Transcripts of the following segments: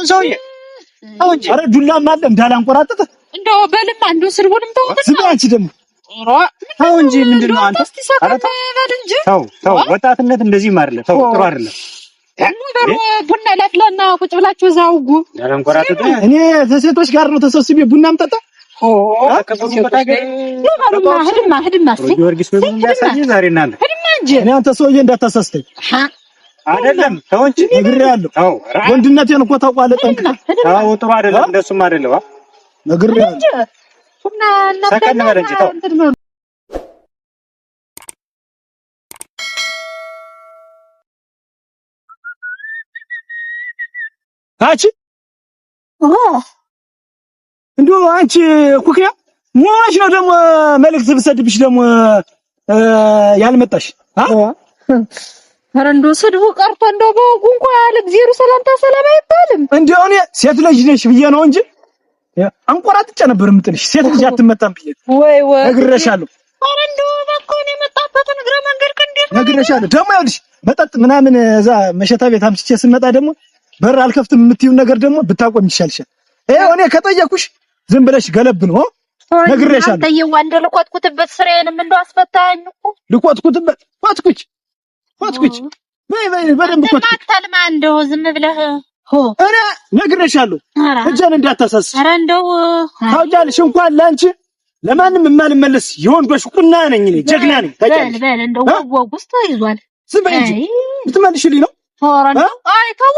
ሰውዬ አውንጂ አረ ዱላማ አለ እንዳላንቆራጥጥ እንደው በልም አንዱ ስርቡንም ተውት ዝም አንቺ ደግሞ አውንጂ ምንድነው አንተ አረ ተው ወጣትነት እንደዚህ ማርለ ተው ጥሩ አይደለም እንደው ቡና ላፍላና ቁጭ ብላችሁ እዛውጉ እንዳላንቆራጥጥ እኔ ከሴቶች ጋር ነው ተሰብስቤ ቡና አምጣጣ ከቡሩ በታገር ህድማ ጊዮርጊስ ምን ያሳይ ዛሬ እናንተ ህድማ እንጂ እኔ አንተ ሰውዬ እንዳታሳስተኝ አይደለም ተው እንጂ ነግሬሃለሁ ተው ወንድነቴን እኮ ታውቃለህ ጠንቅቀህ ተው ጥሩ አይደለም እንደሱም አይደለም ነግሬሃለሁ ቡና ሰከን በል እንጂ ተው እንደው አንቺ ኩክያ ሞሽ ነው ደግሞ መልእክት ብሰድብሽ ደግሞ ያልመጣሽ ኧረ እንደው ስድቡ ቀርቶ እንደው በወጉ እንኳን ያለ እግዚአብሔር ሰላምታ ሰላም አይባልም። እንደው እኔ ሴት ልጅ ነሽ ብዬ ነው እንጂ አንቆራጥጬ ነበር የምጥልሽ። ሴት ልጅ አትመጣም ብዬ ወይ ነግሬሻለሁ። ኧረ እንደው እባክህ እኔ የመጣበትን እግረ መንገድ እንዴት ነግሬሻለሁ። ደግሞ ይኸውልሽ መጠጥ ምናምን እዛ መሸታ ቤት አምጥቼ ስመጣ ደግሞ በር አልከፍትም የምትይው ነገር ደግሞ ብታቆም ይሻልሻል። ይኸው እኔ ከጠየኩሽ ዝም ብለሽ ገለብ ነው ነግሬሻለሁ። አንተ የዋንደ ልቆጥኩትበት ስራዬንም እንደው አስፈታኝ እኮ ልቆጥኩትበት ቆጥኩች በደንብ ቆጥኩች ማክተልማ እንደው ዝም ብለህ እኔ ነግሬሻለሁ። እጄን እንዳታሳስሽ። ኧረ እንደው ታውቂያለሽ እንኳን ላንቺ ለማንም የማልመለስ የወንዶች ቁና ነኝ እኔ ጀግና ነኝ። ታውቂያለሽ በል እንደው ወግ ውስጥ ይዟል። ዝም በይ እንጂ ብትመልሽልኝ ነው። አይ ተው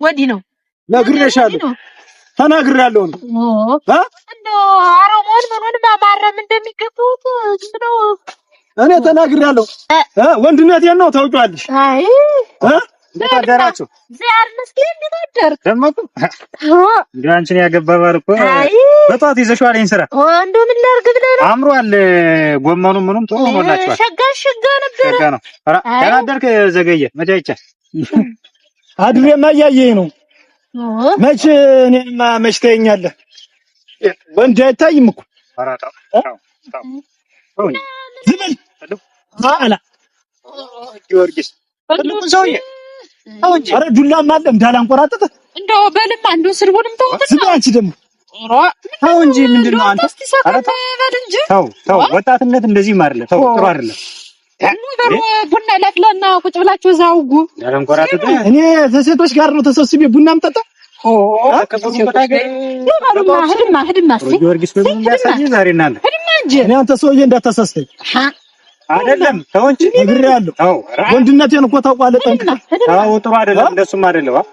ወዲህ ነው ነግሬሻለሁ። ተናግሬያለሁ ነው እንደው አረሞን ምኑን ማማረም እንደሚገባውት ዝም ብለው እኔ ተናግሬያለሁ። ወንድነቴን ነው ታውቂዋለሽ። አይ እንደታደራችሁ ዛር መስኪን እንደታደርክ ደመቁ እንዴ አንቺን ያገባ ባል እኮ በጧት ይዘሽዋል ይሄን ስራ እንደው ምን ላድርግ ብለህ ነው አምሯል። ጎመኑ ምኑም ጥሩ ሆኖላችኋል። ሸጋ ነበር ሸጋ ነው። ኧረ ተናደርክ ዘገየ መቻቻ አድሬማ እያየኝ ነው። መች እኔማ መች ተይኛለህ ወንድ አይታይም እኮ አራጣ ዝም አላ ጊዮርጊስ ትልቁ ሰውዬ አውንጂ አረ ዱላማ አለ እንዳላንቆራጥጥ እንደው በልም አንዱ ስርቡንም ተውት ዝም አንቺ ደግሞ አውንጂ ምንድነው አንተ አረ ተው ወጣትነት እንደዚህ ማርለ ተው ጥሩ አይደለም እንደው ቡና ላፍላና ቁጭ ብላችሁ እዛውጉ እንዳላንቆራጥጥ እኔ ከሴቶች ጋር ነው ተሰብስቤ ቡና አምጣጣ ከቡሩ በታገር ህድማ ጊዮርጊስ ምን ያሳይ ዛሬ እናንተ ህድማ እንጂ እኔ አንተ ሰውዬ እንዳታሳስተኝ አይደለም ተው እንጂ ነግሬሃለሁ። ተው ወንድነቴን እኮ ታውቃለህ ጠንቅቀህ ተው ጥሩ አይደለም እንደሱም አይደለም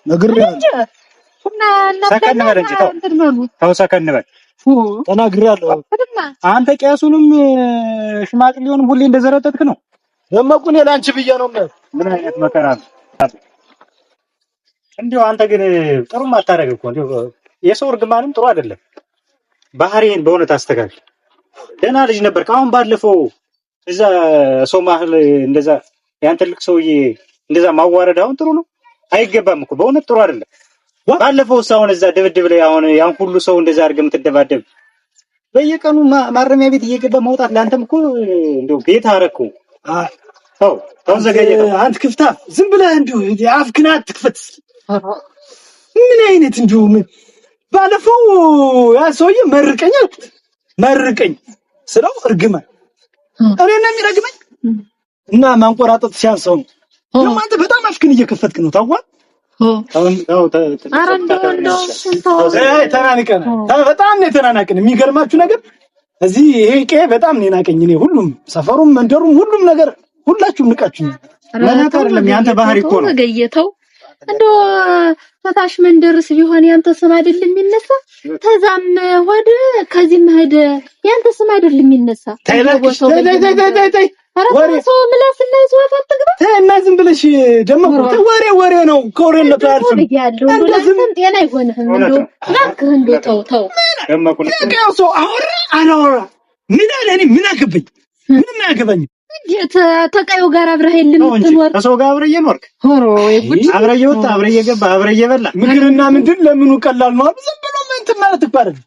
ነግሬሃለሁ። ሰከን በል እንጂ ተው ሰከን በል ተናግሬሃለሁ። አንተ ቄሱንም ሽማግሌውንም ሁሌ እንደዘረጠጥክ ነው። ደመቁን ለአንቺ ብዬ ነው። ምን አይነት መከራ ነው እንዴው አንተ ግን ጥሩም አታረግ እኮ እንዴው የሰው እርግማንም ጥሩ አይደለም። ባህሪን በእውነት አስተካክል። ደህና ልጅ ነበር። አሁን ባለፈው እዛ ሰው ማህል እንደዛ ያን ትልቅ ሰውዬ እንደዛ ማዋረድ አሁን ጥሩ ነው? አይገባም እኮ በእውነት ጥሩ አይደለም። ባለፈው አሁን እዛ ድብድብ ላይ አሁን ያን ሁሉ ሰው እንደዛ አድርገህ የምትደባደብ በየቀኑ ማረሚያ ቤት እየገባ መውጣት ለአንተም እኮ እንደው ቤት አረከው። ተው ዘገየ አንተ ክፍታ ዝም ብለህ እንደው አፍክና አትክፈት። ምን አይነት እንደው ባለፈው ያ ሰውዬ መርቀኝ ስለው እርግማን እኔ ነው የሚረግመኝ እና ማንቆራጠጥ ሲያንሰው ነው። አንተ በጣም አፍክን እየከፈትክ ነው ታውቋል። ተናንቀን በጣም ነው የተናናቅን። የሚገርማችሁ ነገር እዚህ ይሄ ቀዬ በጣም ነው የናቀኝ። እኔ ሁሉም ሰፈሩም መንደሩም ሁሉም ነገር ሁላችሁም ንቃችሁኝ። ለናት አይደለም ያንተ ባህሪ እኮ ነው ገየተው እንደው ፈታሽ መንደርስ ቢሆን ያንተ ስም አይደል የሚነሳ ተዛም ወደ ከዚህም ሄደ ያንተ ስም አይደል የሚነሳ ተይ ወሬ ሰው ምላስ እና ይዟት አትግባ ተና ዝም ብለሽ ደመቁ ወሬ ነው ከወሬነቱ አልፈም እንደዚህ ጤና አይሆንህም እንደው እባክህ እንደው ተው ደመቁ ለቀው ሰው አወራ ምን አለ እኔ ምን አገባኝ ምንም አያገባኝም እንዴት ተቀዩ ጋር አብረህ የምትኖር ከሰው ጋር አብረህ እየኖርክ ሆሮ ይጉድ አብረህ እየወጣ አብረህ እየገባ አብረህ እየበላ ምክርና ምንድን ለምኑ ቀላል ነው ዝም ብሎ እንትን ማለት እኮ አይደል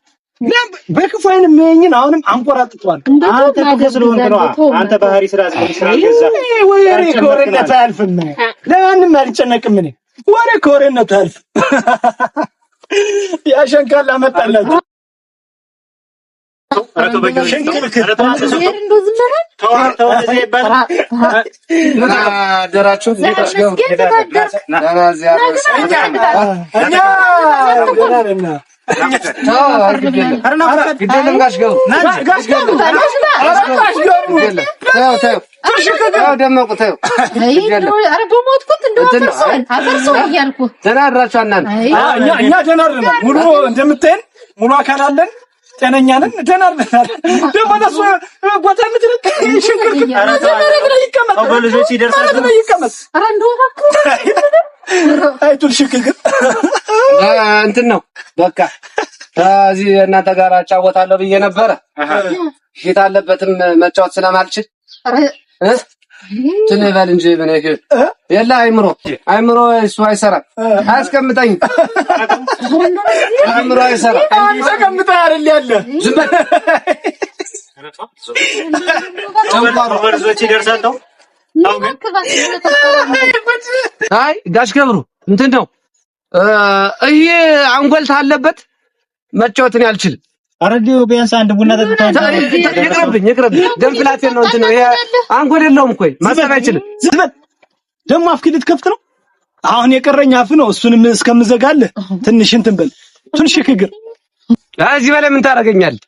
በክፉ አይን የሚያኝን አሁንም አንቆራጥቷል አንተ ክፉ ስለሆንክ ነው አንተ ባህሪ ስላዝገዛ ወሬ ኮረነት አልፈና ለማንም አልጨነቅም እኔ ወሬ ከወሬነት አልፍ ያሸንካላ መጣላችሁ ሙሉ አካል አለን ጤነኛ ነን ደናርናል ደሞ ተሱ ቦታ ምትልክ ሽንኩር ይቀመጥ በልጆች ይደርሳል ይቀመጥ አራንዶ አይቱል ሽክክ እንትን ነው በቃ እዚህ እናንተ ጋር አጫወታለሁ ብዬ ነበረ ሂት አለበትም መጫወት ስለማልችል ትንበል እንጂ በነገ የላ አይምሮ እሱ አይሰራም አያስቀምጠኝ አይምሮ አይሰራም አያስቀምጣ አይደል ያለ ወርዞች ይደርሳሉ አይ ጋሽ ገብሩ እንትን ነው ይሄ አንጎልት አለበት መጫወትን ያልችል አረዲው ቢያንስ አንድ ቡና ተጠጣ ይቅርብኝ ደም ፍላቴ ነው እንትን ነው ይሄ አንጎል የለውም እኮ ማሰብ አይችልም ደም አፍክልት ከፍት ነው አሁን የቀረኝ አፍ ነው እሱንም እስከምዘጋለህ ትንሽ እንትን በል ትንሽ ክግር እዚህ በላይ ምን ታረጋኛለህ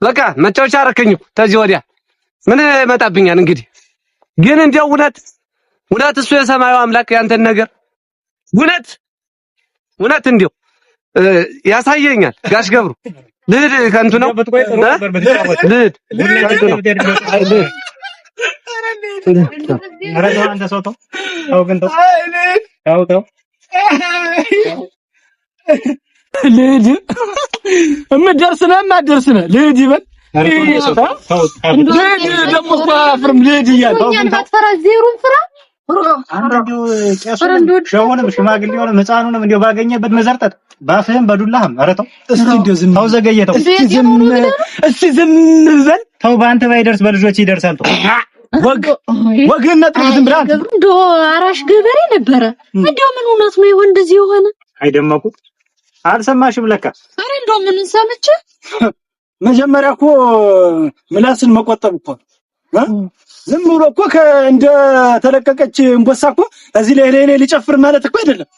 በቃ መጫወቻ አረከኝ ተዚህ ወዲያ ምን መጣብኛል እንግዲህ ግን እንደው እውነት እሱ የሰማዩ አምላክ ያንተን ነገር እውነት እንደው ያሳየኛል ጋሽ ገብሩ ልድ ከንቱ ነው ልድ አረጋ አንተ ሰውቶ አውቀንቶ አውቀው ልድ እምደርስና ማደርስና ልድ ይበል ልድ ደሞ ፍርም ልድ ይያል እኛን ባትፈራ ዜሮን ፍራ አንዴው ቄሱንም ሸውንም ሽማግሌውንም ህፃኑንም እንደው ባገኘበት መዘርጠት ባፍህም በዱላህም ኧረ ተው እስቲ እንደው ዝም ተው ዘገየተው እስቲ ዝም በል ተው ባንተ ባይደርስ በልጆች ይደርሳል ተው ወግና ጥሩትን ብራን እንደው አራሽ ገበሬ ነበረ እንደው ምን ሆነስ ነው ይሆን እንደዚህ የሆነ አይደመቁት አልሰማሽም ለካ ኧረ እንደው ምን ሰምቼ መጀመሪያ እኮ ምላስን መቆጠብ እኮ ዝም ብሎ እኮ እንደ ተለቀቀች እንቦሳ እኮ እዚህ ላይ ሊጨፍር ማለት እኮ አይደለም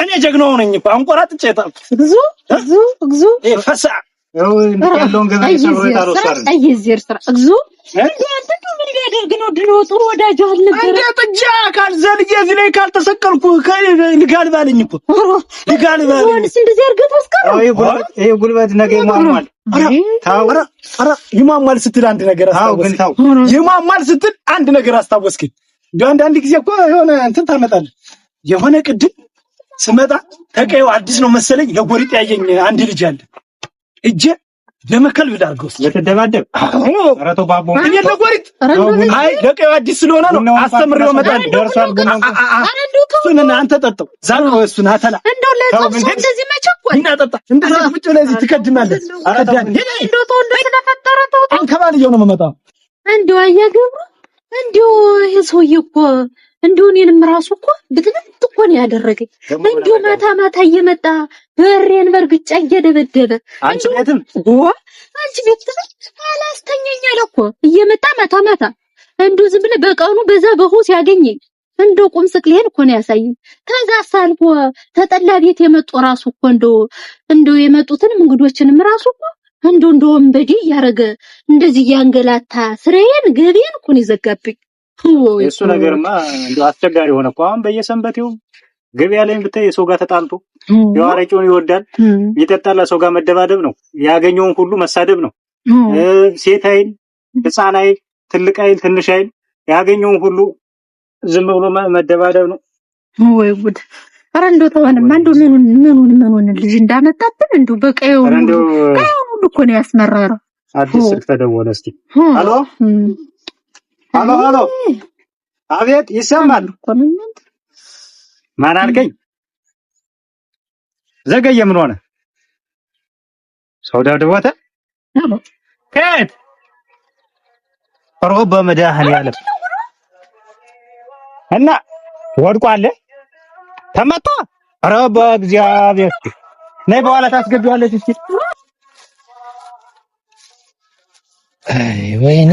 እኔ ጀግናው ነኝ እኮ አንቆራጥጬ ጣፍ እግዚኦ ፈሳ ያው እንደውን ገበሬ ሰው ታሮሳር አይየር ስራ እግዚኦ አንተ ምን ያደርግ ነው ድሮ ጥሩ ወዳጅ አልነበረ እንደ ጥጃ ካልዘልዬ እዚህ ላይ ካልተሰቀልኩ ልጋልባልኝ እኮ ልጋልባልኝ ወንስ እንደዚህ አርገት አስቀረ ይሄ ጉልበት ነገ ይሟሟል አራ ይሟሟል ስትል አንድ ነገር አስታወስክ ይሟሟል ስትል አንድ ነገር አስታወስክ አንዳንድ ጊዜ እኮ የሆነ እንትን ታመጣለህ የሆነ ቅድም ስመጣ ተቀየው አዲስ ነው መሰለኝ ለጎሪጥ ያየኝ አንድ ልጅ አለ እጄ ለመከልብ ዳርገው ለተደባደብ አራቶ ባቦ እኔ ለጎሪጥ አይ ለቀየው አዲስ ስለሆነ ነው አስተምሬው መጣል ደርሷል ግን እሱን አንተ ጠጣው ዛልቀው እሱን አተላ እንደው ለጾም እንደዚህ መቸኮል እና ጠጣ እንደዚህ ቁጭ ለዚህ ትከድማለህ አረዳን እንደው ተው እንደተፈጠረ ተው አንከባልየው ነው መመጣው እንደው አያገብሩ እንደው ይሄ ሰውዬ እኮ እንደው እኔንም ራሱ እኮ ብትንጥ እኮ ነው ያደረገኝ እንደው ማታ እየመጣ በሬን በርግጫ እየደበደበ አንቺ ቤትም አንቺ ቤትም አላስተኛኝ አለ እኮ እየመጣ ማታ እንደው ዝም ብለህ በቀኑ በዛ በሆስ ያገኘኝ እንደው ቁም ስቅሌን እኮ ነው ያሳየኝ ከዛ ሳልፎ ተጠላ ቤት የመጡ ራሱ እኮ እንደው የመጡትን እንግዶችንም ራሱ እኮ እንደው ወንበዴ ያረገ እንደዚህ ያንገላታ ስራዬን ገቤን እኮ ነው ይዘጋብኝ እሱ ነገርማ እንደው አስቸጋሪ ሆነ እኮ አሁን በየሰንበቴው ገበያ ላይ ብታይ ሰው ጋር ተጣልቶ ያዋረቂውን ይወዳል ይጠጣላ ሰው ጋር መደባደብ ነው ያገኘውን ሁሉ መሳደብ ነው ሴት አይል ህፃን አይል ትልቅ አይል ትንሽ አይል ያገኘውን ሁሉ ዝም ብሎ መደባደብ ነው ወይ ጉድ ኧረ እንደው ተወንማ እንደው ምኑን ልጅ እንዳመጣብን እንደው በቀየው ሁሉ እኮ ነው ያስመረረው አዲስ ስልክ ተደወለ እስቲ ሄሎ አቤት ይሰማል ማን አልከኝ ዘገየ ምን ሆነ ሰው ደብድቦት ከት ሮብ በመድኃኒዓለም እና ወድቋል ተመቶ ኧረ በእግዚአብሔር ነይ በኋላ ታስገቢዋለች እስኪ አይ ወይኔ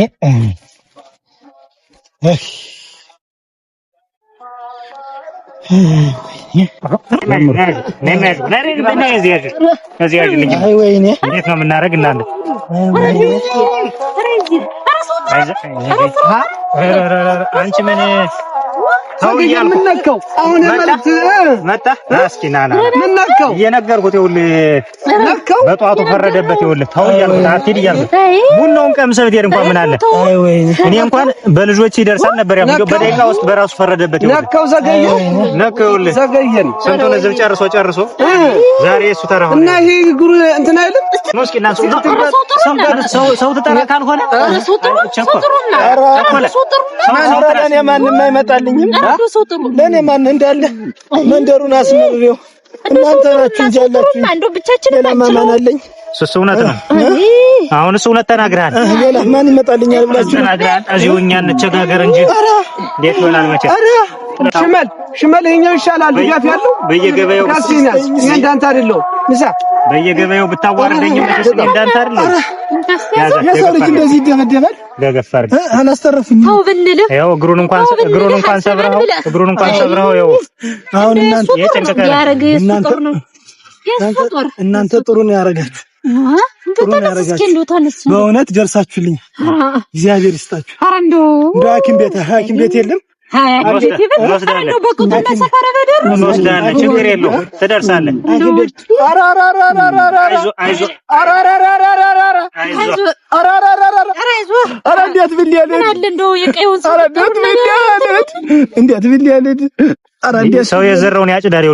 እንዴት ነው የምናደርግ እናንተ አንቺ ምን ታው እያልኩ አሁን ማለት መጣ እስኪ ና ምን ነካው እየነገርኩት ይኸውልህ ነካው በጧቱ ፈረደበት ይኸውልህ ታው እያልኩ አትሄድ እያልኩ ቡናውን ቀምሰህ ብትሄድ እንኳን ምን አለ እኔ እንኳን በልጆች ይደርሳል ነበር ያው በደቂቃ ውስጥ በራሱ ፈረደበት ይኸውልህ ነካው ዘገየው ነካው ይኸውልህ ዘገየን ስንቱን ህዝብ ጨርሶ ዛሬ እሱ ተራ ሆነ እና ይሄ እግሩ እንትን አይልም ነው እስኪ እናንተ ሰው ተጠራ ካልሆነ ሰው ጥሩና ሰው ለኔ ማንም አይመጣልኝም ለኔ ማን እንዳለ መንደሩን አስመርሬው እናንተ ናችሁ እንጂ ያላችሁ አንዱ ብቻችን ማማናለኝ እሱ እውነት ነው አሁን እሱ እውነት ተናግረሃል ሌላ ማን ይመጣልኛል ብላችሁ ተናግረሃል እዚሁ እኛ እንቸጋገር እንጂ እንዴት ይሆናል መቼ ሽመል ይኸኛው ይሻላል ድጋፍ ያለው በየገበያው ካሲናል እኛ እንዳንተ አይደለው ንሳ በየገበያው ብታዋርደኝ መቼስ እንዳንተ አይደለም የሰው ልጅ እንደዚህ ይደመደማል ለገፋር አላስተረፍኝ ታው ብንልህ ያው እግሩን እንኳን ሰብረው ያው አሁን እናንተ የጨንቀቀ እናንተ ጥሩ ነው ያረጋችሁ በእውነት ደርሳችሁልኝ እግዚአብሔር ይስጣችሁ ኧረ እንደው ሐኪም ቤት የለም ነው በቁጥና ሰፈረ በደር ወስዳለህ ችግር የለውም ትደርሳለህ ሰው የዘራውን ያጭዳል